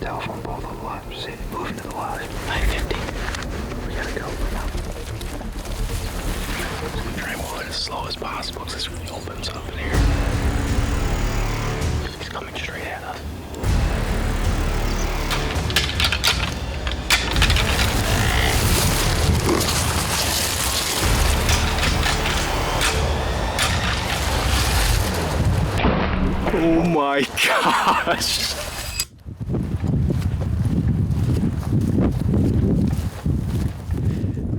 telephone pole to the left. See, moving to the left. 550. We gotta go now. I'm gonna try and move it as slow as possible because this really opens up in here. He's coming straight at us. Oh my gosh!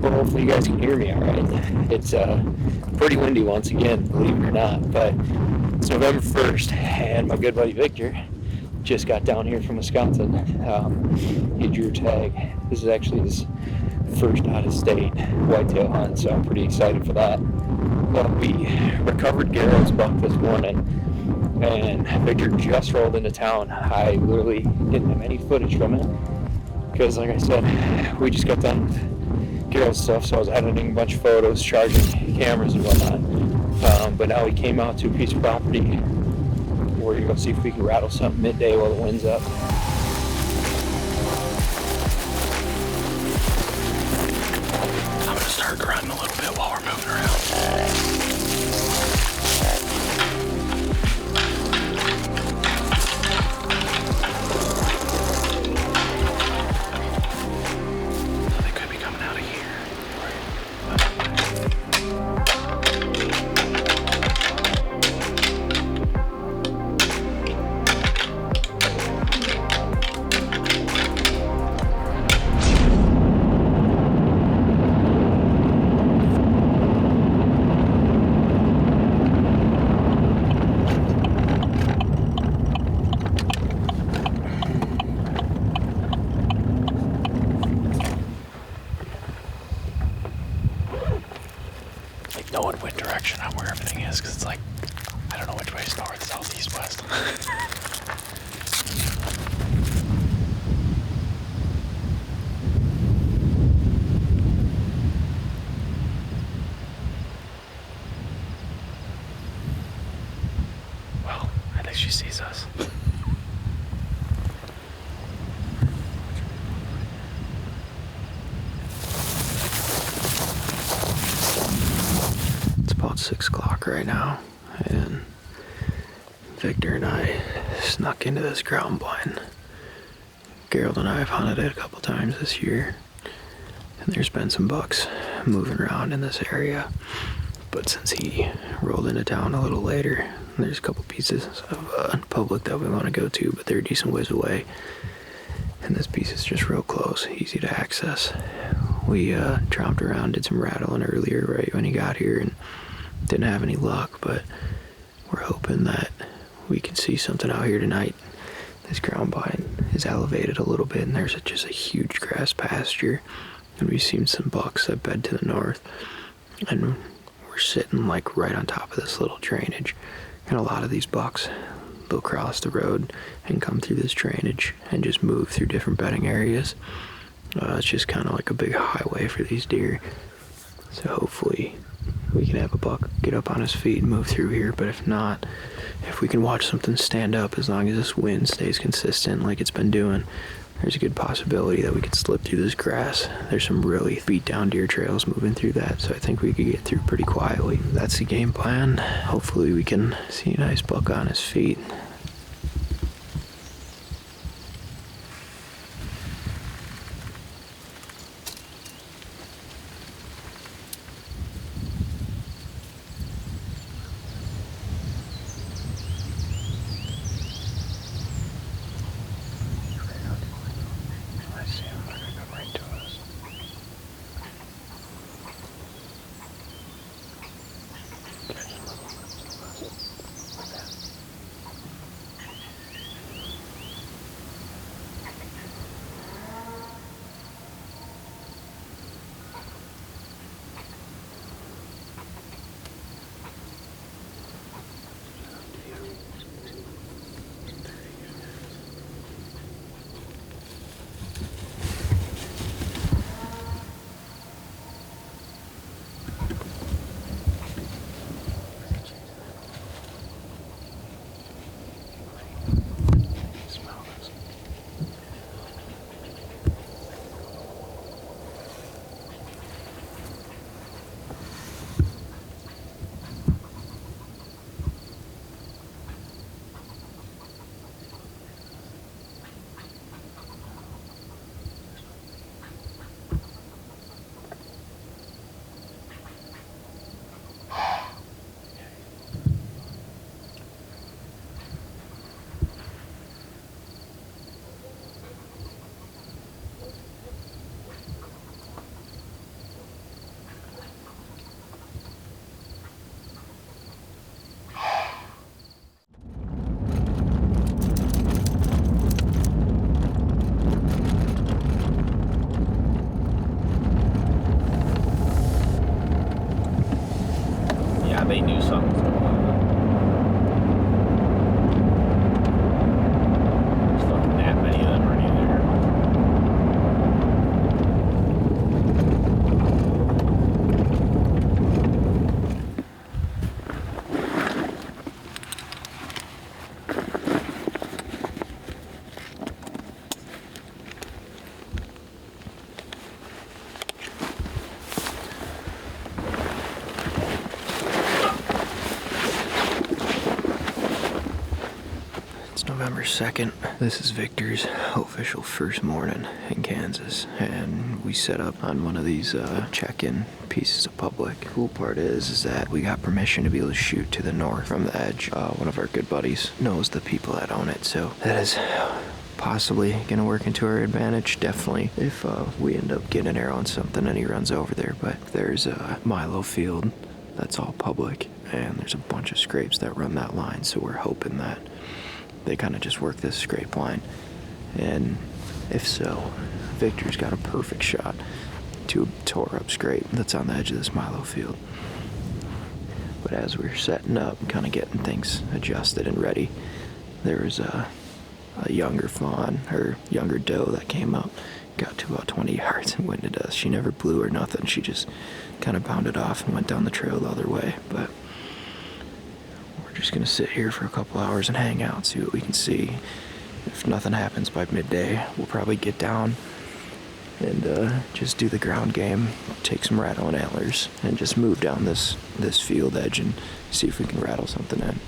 Well, hopefully you guys can hear me all right. It's pretty windy once again, believe it or not, but it's November 1st, and my good buddy Victor just got down here from Wisconsin. He drew a tag. This is actually his first out-of-state whitetail hunt, so I'm pretty excited for that. But we recovered Garrett's buck this morning, and Victor just rolled into town. I literally didn't have any footage from it because, like I said, we just got done with Garrett's stuff, so I was editing a bunch of photos, charging cameras and whatnot. But now we came out to a piece of property. We're gonna go see if we can rattle something midday while the wind's up. I'm gonna start grunting a little bit while we're moving around. Knowing what direction I'm where everything is, because it's like, I don't know which way is north, south, east, west. Well, I think she sees us. About 6 o'clock right now, and Victor and I snuck into this ground blind. Gerald and I have hunted it a couple times this year, and there's been some bucks moving around in this area, but since he rolled into town a little later, there's a couple pieces of public that we want to go to, but they're a decent ways away, and this piece is just real close, easy to access. We tromped around, did some rattling earlier right when he got here, and didn't have any luck, but we're hoping that we can see something out here tonight. This ground blind is elevated a little bit, and there's just a huge grass pasture, and we've seen some bucks that bed to the north, and we're sitting like right on top of this little drainage, and a lot of these bucks, they'll cross the road and come through this drainage and just move through different bedding areas. It's just kind of like a big highway for these deer, so hopefully we can have a buck get up on his feet and move through here, but if not, if we can watch something stand up, as long as this wind stays consistent like it's been doing, there's a good possibility that we could slip through this grass. There's some really beat down deer trails moving through that, so I think we could get through pretty quietly. That's the game plan. Hopefully we can see a nice buck on his feet. October 2nd. This is Victor's official first morning in Kansas, and we set up on one of these check-in pieces of public. The cool part is that we got permission to be able to shoot to the north from the edge. One of our good buddies knows the people that own it, so that is possibly gonna work into our advantage. Definitely if we end up getting an arrow on something and he runs over there. But there's a milo field that's all public, and there's a bunch of scrapes that run that line, so we're hoping that they kind of just work this scrape line, and if so, Victor's got a perfect shot to a tore up scrape that's on the edge of this milo field. But as we're setting up, kind of getting things adjusted and ready, there was a younger fawn, or younger doe, that came up, got to about 20 yards and winded us. She never blew or nothing, she just kind of bounded off and went down the trail the other way. But we're just gonna sit here for a couple hours and hang out, see what we can see. If nothing happens by midday, we'll probably get down and just do the ground game, take some rattling antlers, and just move down this field edge and see if we can rattle something in.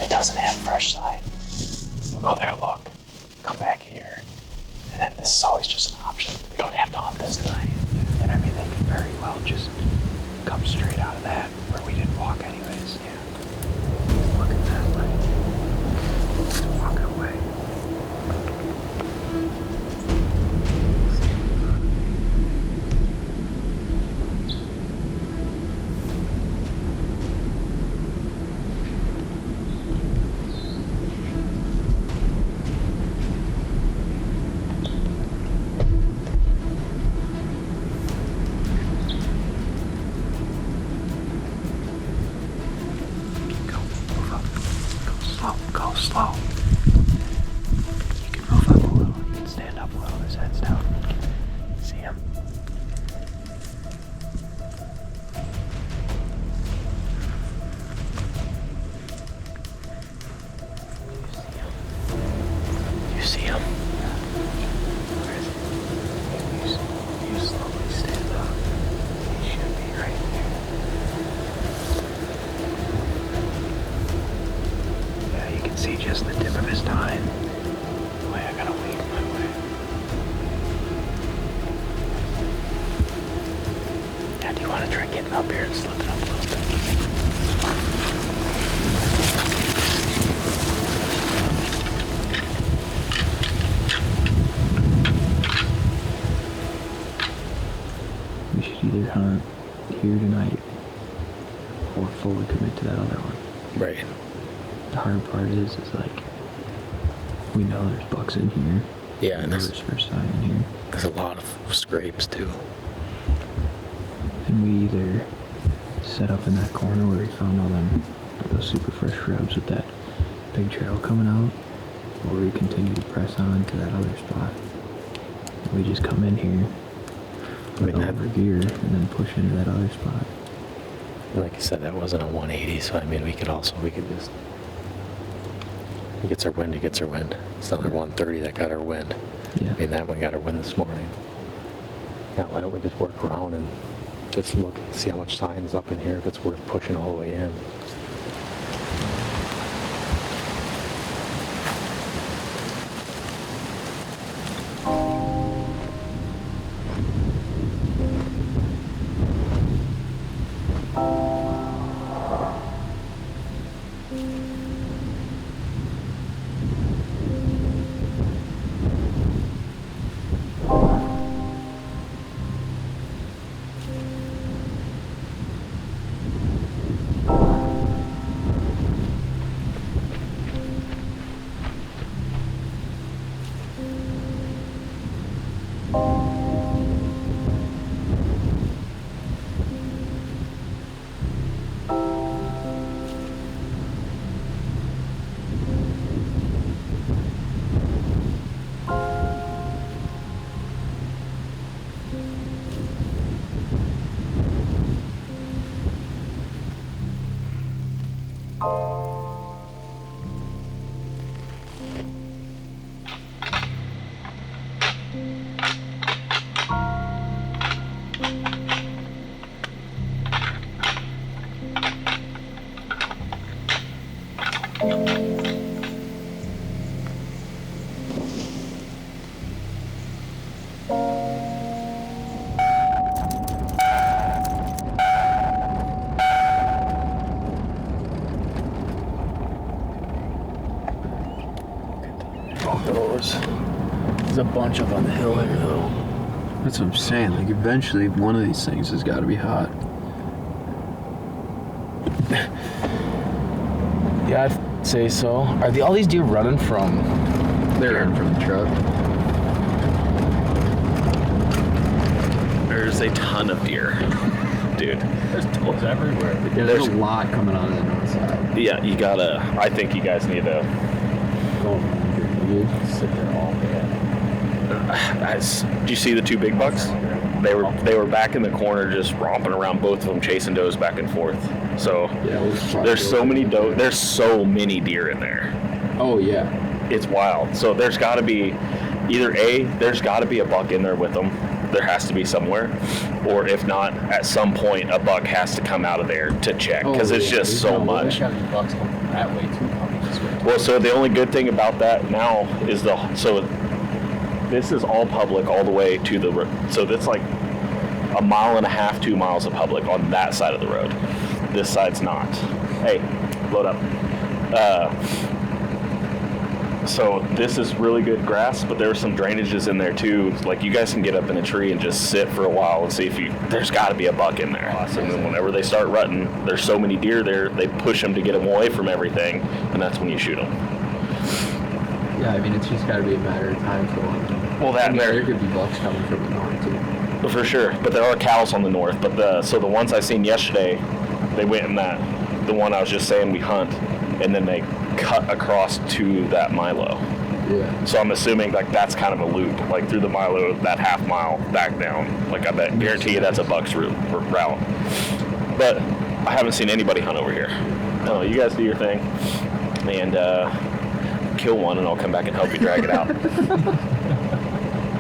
Doesn't have fresh side. We'll go there, look, come back here, and then this is always just an option. We don't have to hunt this night. And I mean, they could very well just come straight out of that where we didn't walk anyways. Yeah. He's looking that way. He's walking away. of his time. Wait, I gotta wait my way. Yeah, do you want to try getting up here and slipping up a little bit? We should either hunt here tonight or fully commit to that other one. Right. The hard part is like, we know there's bucks in here. Yeah, and there's first time in here. There's a lot of scrapes too. And we either set up in that corner where we found all those super fresh shrubs with that big trail coming out, or we continue to press on to that other spot. And we just come in here with all of our gear and then push into that other spot. Like you said, that wasn't a 180, so I mean, we could just, he gets our wind, It's not our 130 that got our wind. Yeah. I mean, that one got our wind this morning. Now, why don't we just work around and just look and see how much sign is up in here, if it's worth pushing all the way in. There's a bunch up on the hill there, though. That's what I'm saying. Like, eventually, one of these things has got to be hot. Yeah, I'd say so. Are all these deer running from? They're running from the truck. There's a ton of deer, dude. There's does everywhere. Yeah, there's a lot coming on the north side. Yeah, I think you guys need to Go over. Sit there all day. do you see the two big bucks? They were back in the corner just romping around, both of them chasing does back and forth. So Yeah, there's so many deer in there. Oh yeah. It's wild. So there's got to be there's got to be a buck in there with them. There has to be somewhere, or if not, at some point a buck has to come out of there to check, because it's just so much. There's gotta be bucks going that way too, coming this way. Well, so the only good thing about that now is this is all public all the way to the road. So that's like a mile and a half, 2 miles of public on that side of the road. This side's not. Hey, load up. So this is really good grass, but there are some drainages in there too. Like, you guys can get up in a tree and just sit for a while and see if there's got to be a buck in there. Awesome. And then whenever they start rutting, there's so many deer there, they push them to get them away from everything, and that's when you shoot them. Yeah, I mean, it's just got to be a matter of time for one. Well, that there could be bucks coming from the north too. For sure, but there are cows on the north. But the ones I seen yesterday, they went in the one I was just saying we hunt, and then they cut across to that milo. Yeah. So I'm assuming like that's kind of a loop, like through the milo, that half mile back down. Like, I guarantee you that's a buck's route. But I haven't seen anybody hunt over here. No, you guys do your thing, and kill one, and I'll come back and help you drag it out.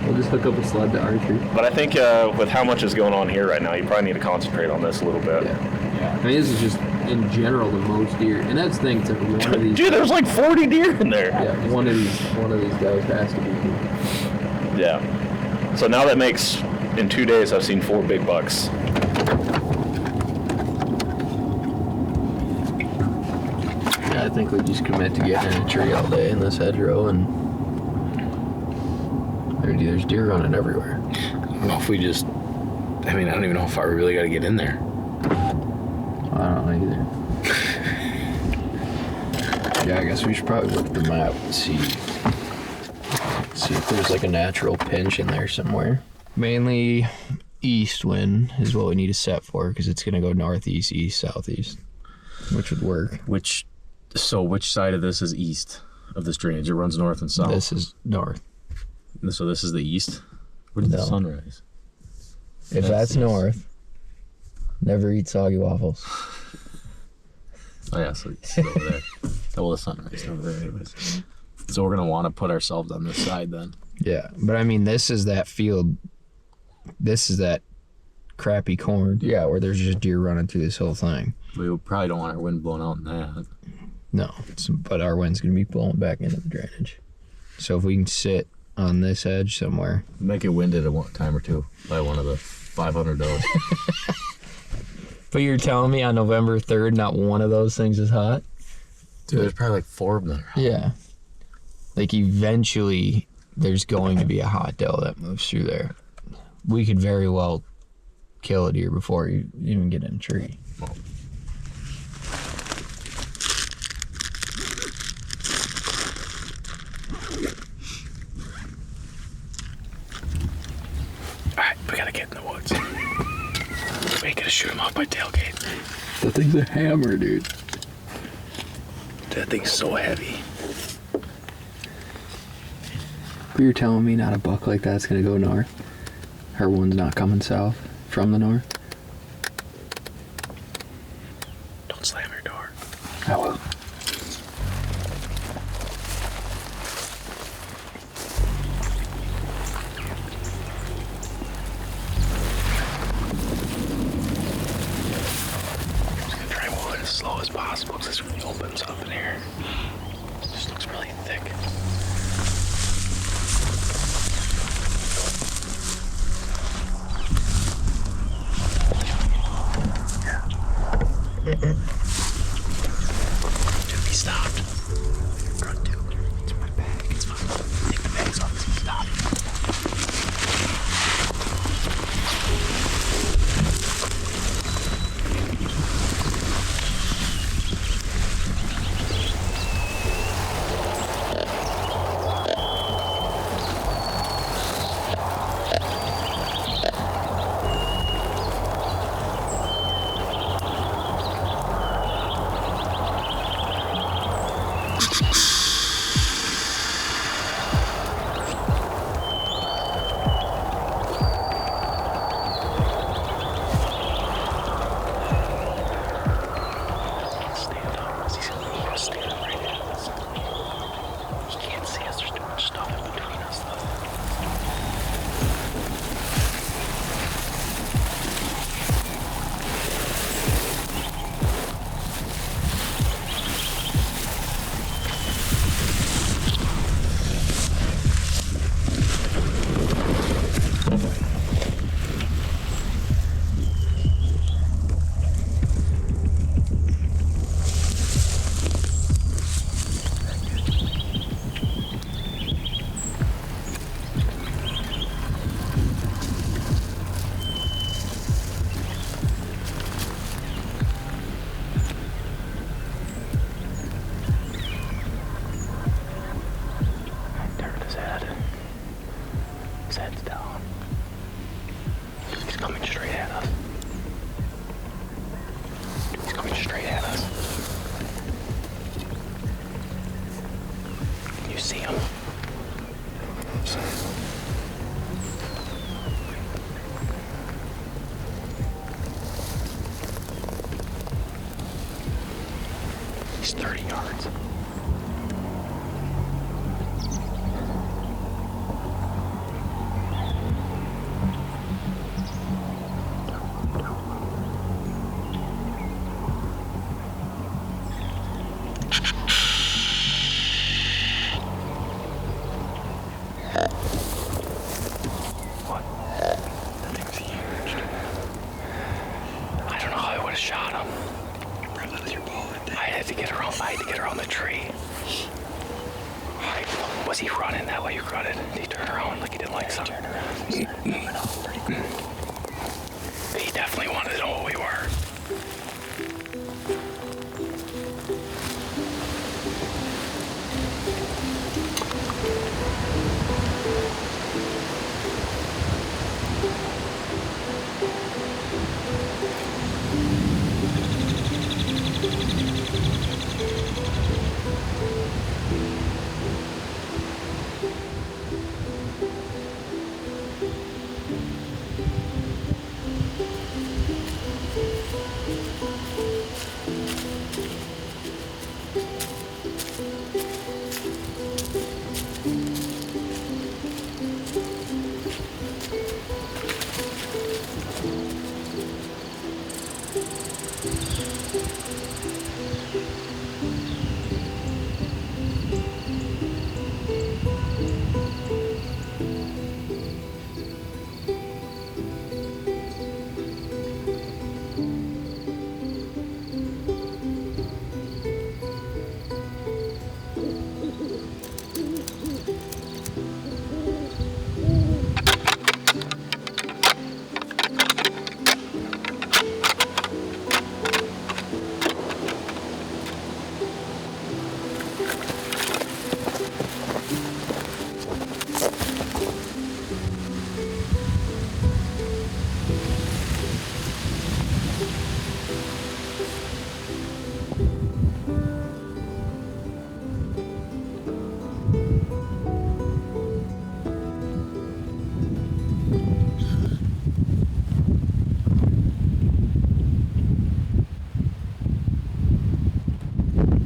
We'll just hook up a sled to archery. But I think with how much is going on here right now, you probably need to concentrate on this a little bit. Yeah. I mean, this is just in general the most deer, and that's the thing too. One of these, Dude, there's like 40 deer in there. yeah, one of these guys has to be. Yeah. So now that makes, in 2 days, I've seen 4 big bucks. Yeah, I think we just commit to getting in a tree all day in this hedgerow, and there's deer running everywhere. I don't know if we just. I mean, I don't even know how far we really got to get in there. I don't know either. Yeah, I guess we should probably look at the map and see if there's like a natural pinch in there somewhere. Mainly east wind is what we need to set for, because it's going to go northeast, east, southeast, which would work. Which side of this is east of this drainage? It runs north and south. This is north. So this is the east? Where did the sun rise? If that's north, never eat soggy waffles. Oh yeah, so it's over there. Oh, well, the sun rised over there anyways. So we're going to want to put ourselves on this side then. Yeah, but I mean, this is that field. This is that crappy corn. Yeah, where there's just deer running through this whole thing. We probably don't want our wind blown out in that. No, but our wind's going to be blowing back into the drainage. So if we can sit on this edge somewhere. Make it winded at one time or two by one of the 500 does. But you're telling me on November 3rd, not one of those things is hot? Dude, there's probably like 4 of them. Yeah. Like eventually there's going to be a hot doe that moves through there. We could very well kill a deer before you even get in a tree. Well, alright, we gotta get in the woods. We ain't gonna shoot him off by tailgate. That thing's a hammer, dude. That thing's so heavy. But you're telling me not a buck like that's gonna go north? Her one's not coming south from the north? Don't slam your door. I will. As slow as possible because this really opens up in here. It just looks really thick. Yeah. Dude, he stopped. Grunt, dude. It's my bag. It's fine. Take the bags off because he stopped. Head's down. He's coming straight at us. He's coming straight at us. Can you see him? He's 30 yards. Was he running that way you grunted? Did he turn around like he didn't like something? He definitely wanted to know what we were.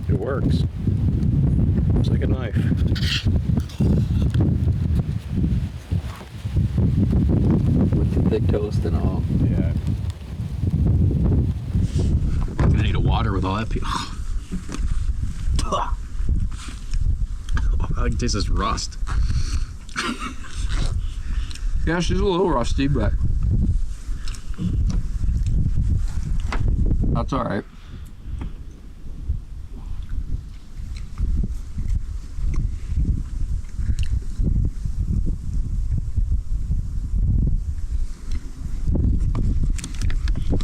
It works. It's like a knife. With the thick toast and all. Yeah. I need a water with all that. I can taste this rust. Yeah, she's a little rusty, but that's all right.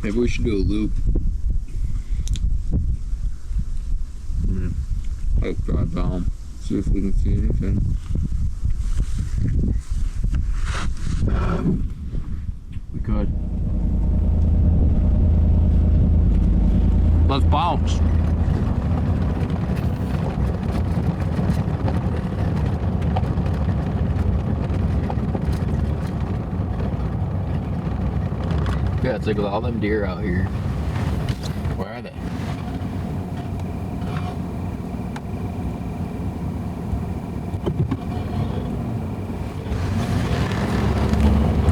Maybe we should do a loop. Like drive down, see if we can see anything. We could. Let's bounce. Yeah, it's like with all them deer out here. Where are they?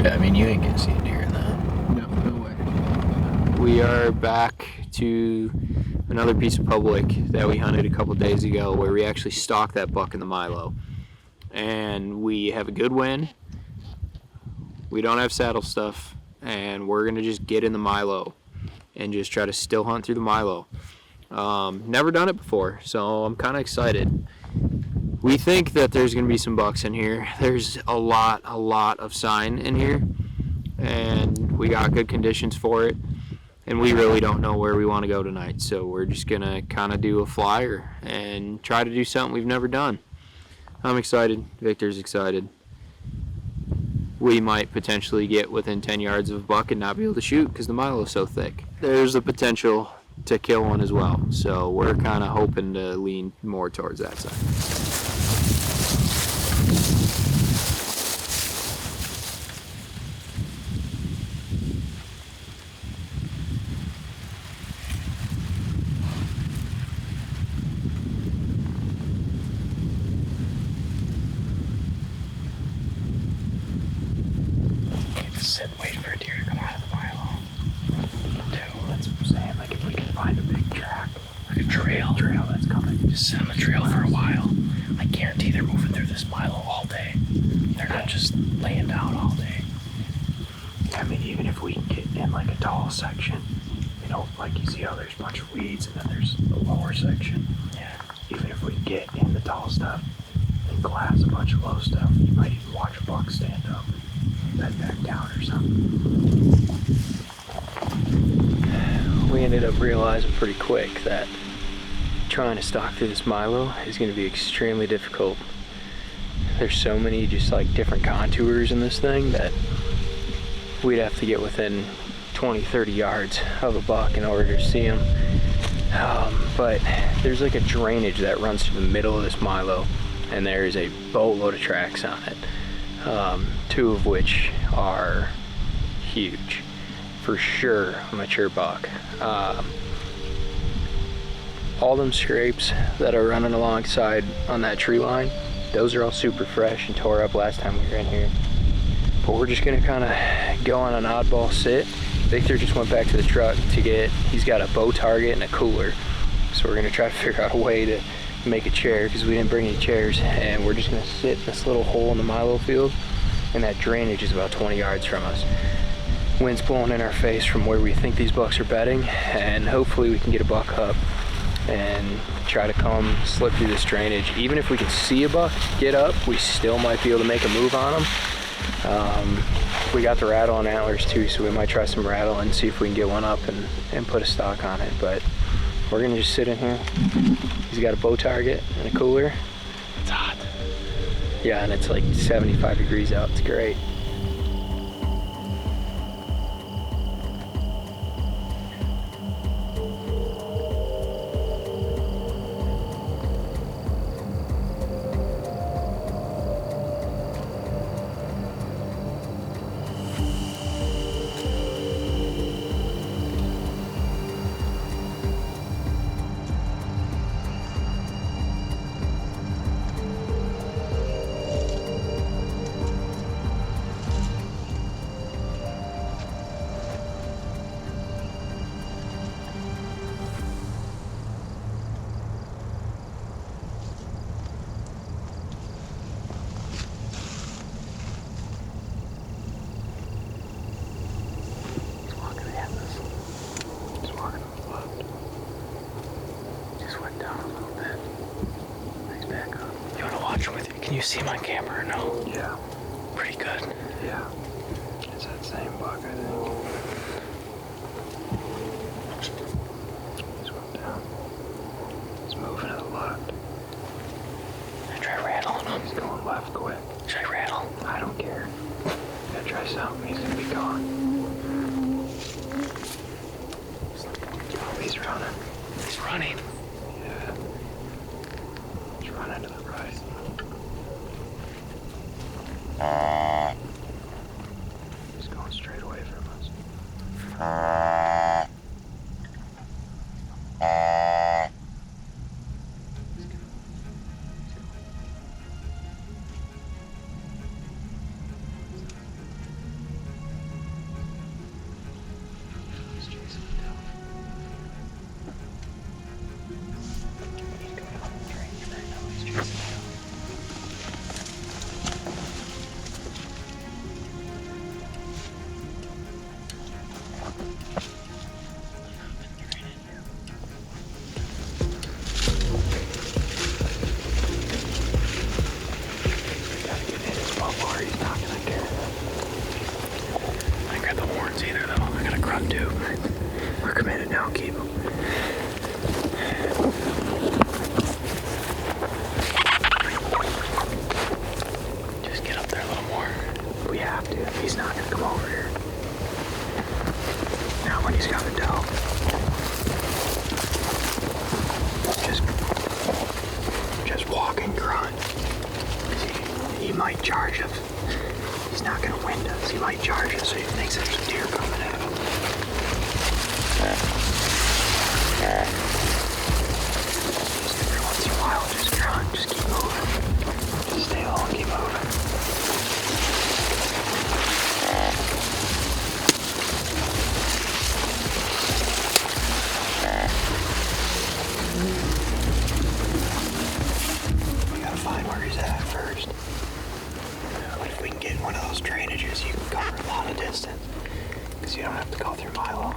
Yeah, I mean, you ain't gonna see a deer in that. No way. We are back to another piece of public that we hunted a couple days ago where we actually stalked that buck in the milo. And we have a good win. We don't have saddle stuff. And we're gonna just get in the milo and just try to still hunt through the milo. Never done it before, so I'm kind of excited. We think that there's gonna be some bucks in here. There's a lot of sign in here, and we got good conditions for it. And we really don't know where we want to go tonight, so we're just gonna kind of do a flyer and try to do something we've never done. I'm excited. Victor's excited. We might potentially get within 10 yards of a buck and not be able to shoot because the milo is so thick. There's the potential to kill one as well, so we're kind of hoping to lean more towards that side. Sit and wait for a deer to come out of the milo. Dude, That's what I'm saying. Like if we can find a big track, like a trail. that's coming. Just sit on the trail for a while. I guarantee they're moving through this milo all day. They're not just laying down all day. I mean, even if we can get in like a tall section, you know, like you see how there's a bunch of weeds and then there's the lower section. Yeah. Even if we can get in the tall stuff, can glass a bunch of low stuff. You might even watch a buck stand up, bend back down or something. We ended up realizing pretty quick that trying to stalk through this milo is going to be extremely difficult. There's so many just like different contours in this thing that we'd have to get within 20-30 yards of a buck in order to see him. But there's like a drainage that runs through the middle of this milo, and there is a boatload of tracks on it, 2 of which are huge, for sure a mature buck. All them scrapes that are running alongside on that tree line, those are all super fresh and tore up last time we were in here. But we're just gonna kind of go on an oddball sit. Victor just went back to the truck to get, he's got a bow target and a cooler. So we're gonna try to figure out a way to make a chair, because we didn't bring any chairs, and we're just gonna sit in this little hole in the milo field, and that drainage is about 20 yards from us. Wind's blowing in our face from where we think these bucks are bedding, and hopefully we can get a buck up and try to come slip through this drainage. Even if we can see a buck get up, we still might be able to make a move on him. We got the rattle and antlers too, so we might try some rattle and see if we can get one up and put a stock on it. But we're gonna just sit in here. He's got a bow target and a cooler. It's hot. Yeah, and it's like 75 degrees out. It's great. Can you see my camera or no? Yeah. Pretty good. Yeah. It's that same buck, I think. He's went down. He's moving to the left. I try rattling him. He's going left quick. Should I rattle? I don't care. Gotta try something. He's gonna be gone. Oh, he's running. He's running. Yeah. He's running to the right. He's going straight away from us. We're committed now, keep him. Just get up there a little more. We have to. He's not gonna come over here. Now when he's got the dough, just walk and grunt. He might charge us. He's not gonna wind us. He might charge us, so he thinks there's a deer coming at him. Every once in a while, just grunt, just keep moving. Just stay low and keep moving. We gotta find where he's at first. But if we can get in one of those drainages, you can cover a lot of distance. Because you don't have to go through milo.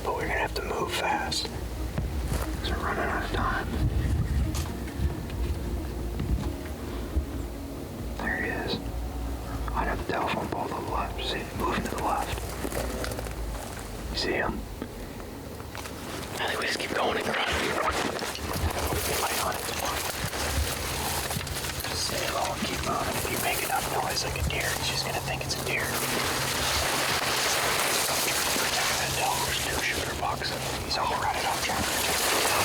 But we're gonna have to move fast. Because we're running out of time. telephone pole to the left. See, moving to the left. You see him? I think we just keep going and running. Light on it. Just stay low and keep moving. If you make enough noise like a deer, he's just gonna think it's a deer. Protect that dog. There's 2 shooter bucks. He's all right up trying to protect the dog.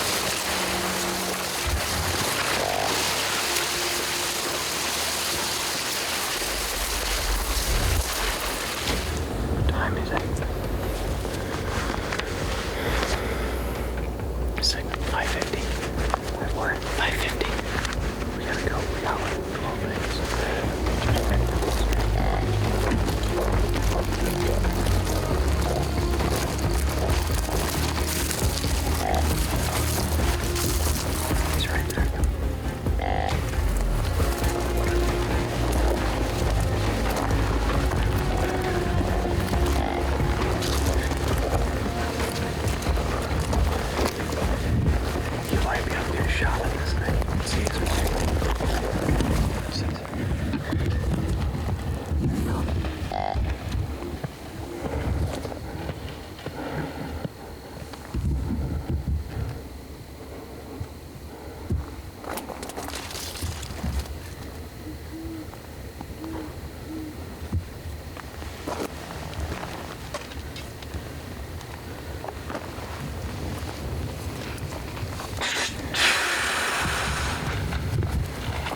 What time is it? It's like 5:50. What? 5:50. We gotta go. We got like 12 minutes. He's right there. You might be able to get a shot at this thing. See, it's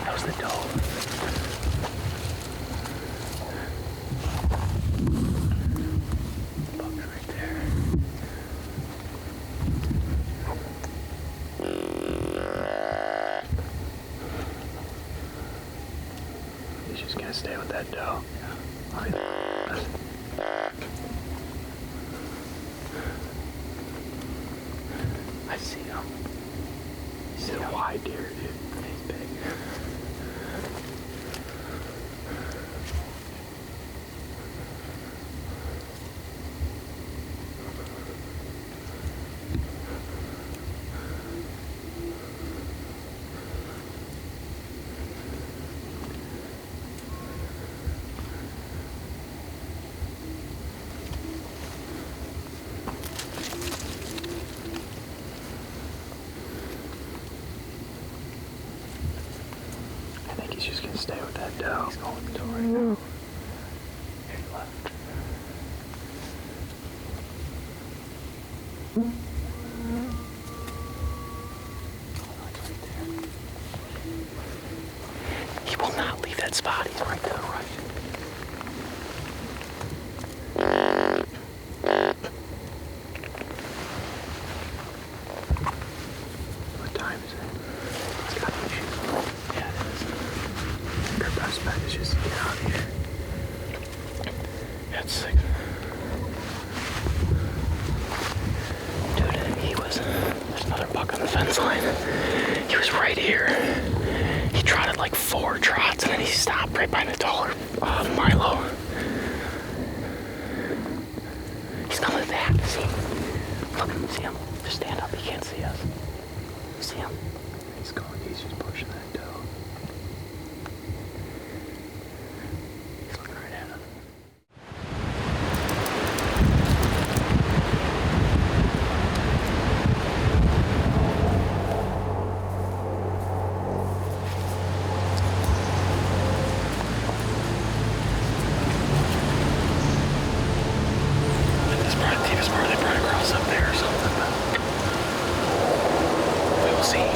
that was the doe. Buck's right there. He's just gonna stay with that doe. Look at that. I see him. He's a wide deer, dude. He's big. I think he's just gonna stay with that doe. He's going to the door right now. Here he left. He will not leave that spot. He's right to the right. What time is it? It's gotta be shooting. Yeah, it is. Our best bet is just to get out of here. Yeah, it's sick. Dude, there's another buck on the fence line. He was right here. He trotted like 4 trots and then he stopped right behind the taller Milo. He's coming back. See him? Look, see him? Just stand up. He can't see us. See him? He's going. He's just pushing that doe. He's looking right at us. He was probably brought across up there or something. We will see.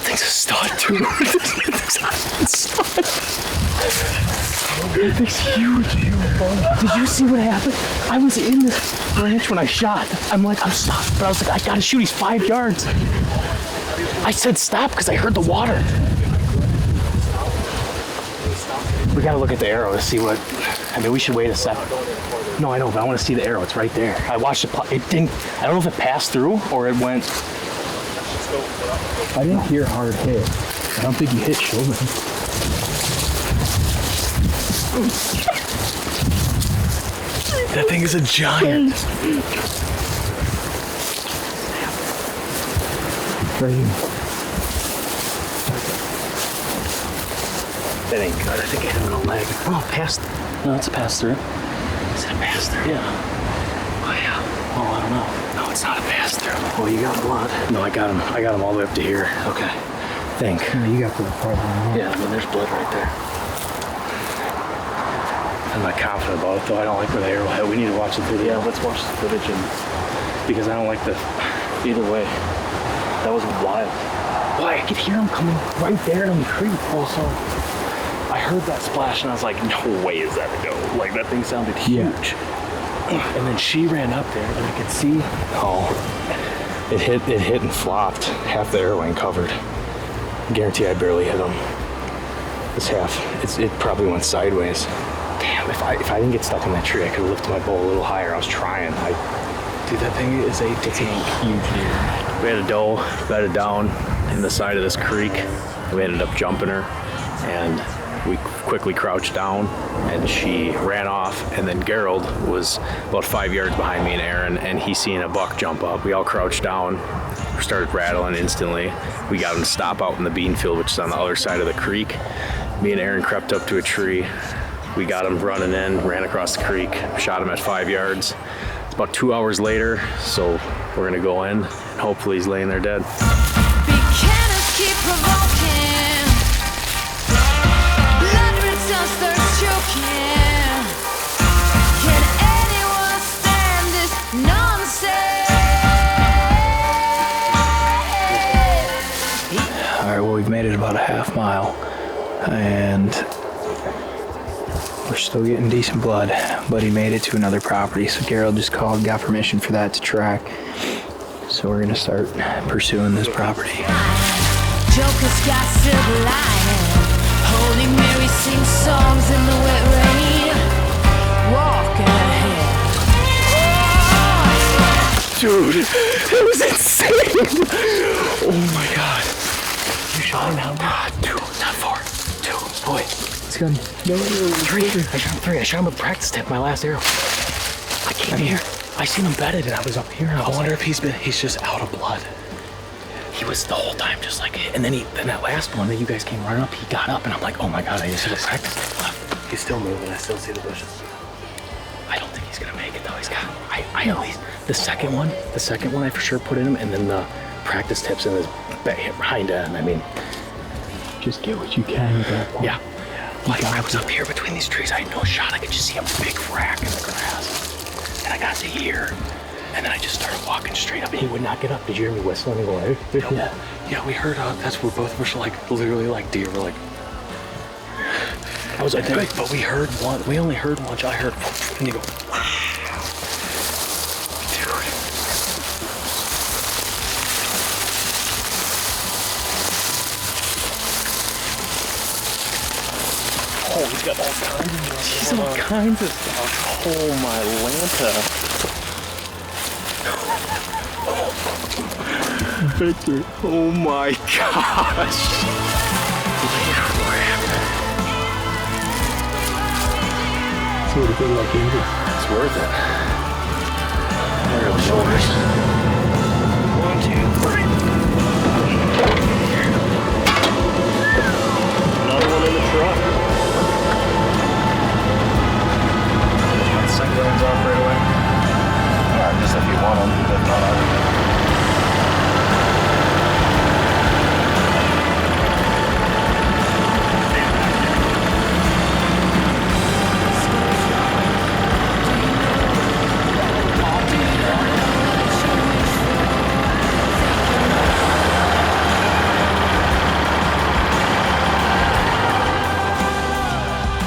thing's a stud, dude. This stud. That thing's huge. Did you see what happened? I was in this branch when I shot. I'm stopped, but I was like, I gotta shoot. He's 5 yards. I said stop because I heard the water. We gotta look at the arrow to see what. I mean, we should wait a second. No, I know, but I want to see the arrow. It's right there. I watched it. It didn't. I don't know if it passed through or it went. I didn't hear a hard hit. I don't think you hit shoulder. That thing is a giant. Right here. That ain't good. I think I hit him in the leg. Oh, passed. No, it's a pass through. Is it a pass through? Yeah. Oh, yeah. Oh, I don't know. No, it's not a pass through. Oh, you got blood. No, I got him. I got him all the way up to here. Okay. Think. No, you got the part. Yeah, I mean, there's blood right there. I'm not confident about it, though. I don't like where the arrow hit. We need to watch it through the. Yeah, let's watch the footage, and because I don't like the. Either way, that was wild. Why? I could hear him coming right there on the creek. Also, I heard that splash, and I was like, "No way is that a go!" Like that thing sounded huge. Yeah. And then she ran up there, and I could see. Oh, it hit and flopped. Half the arrow ain't covered. I guarantee I barely hit him. This half, it probably went sideways. Damn, if I didn't get stuck in that tree, I could have lifted my bow a little higher. I was trying. Dude, that thing is a tank. Huge deer. We had a doe bedded down in the side of this creek. We ended up jumping her, and we quickly crouched down, and she ran off. And then Gerald was about 5 yards behind me and Aaron, and he seen a buck jump up. We all crouched down, started rattling instantly. We got him to stop out in the bean field, which is on the other side of the creek. Me and Aaron crept up to a tree. We got him running in, ran across the creek, shot him at 5 yards. It's about 2 hours later, so we're gonna go in, and hopefully he's laying there dead. Keep provoking. Blood returns starts choking. Can anyone stand this nonsense? All right, well, we've made it about a half mile, and we're still getting decent blood, but he made it to another property. So Gerald just called, got permission for that to track. So we're gonna start pursuing this property. Joker's got silver lining. Holy Mary sings songs in the wet rain. Walk ahead. Dude, it was insane. Oh my God. You shot him out? God, dude, not 4, 2, boy. It's gone. No, 3. I shot him 3. I shot him a practice tip, my last arrow. I came here. I seen him bedded, and I was up here. I wonder if he's just out of blood. He was the whole time just like it. And then that last one that you guys came running up, he got up, and I'm like, oh my God, I just hit a practice tip left. He's still moving. I still see the bushes. I don't think he's gonna make it though. He's got. I at least the second one I for sure put in him, and then the practice tips in his behind end. I mean, just get what you can at that point. Yeah. Like I was up here between these trees. I had no shot. I could just see a big crack in the grass, and I got to here. And then I just started walking straight up, and he would not get up. Did you hear me whistling and go, hey? Yeah, we heard, that's where both of us were like, literally like deer. We're like, I was like, but we heard one. We only heard one. I heard, and you go, wow. Dude. Oh, he's got all kinds of stuff. He's all kinds of stuff. Oh, my Lanta. Victor, oh my gosh. It's what it feels like, Andrew. It's worth it. There are the shoulders.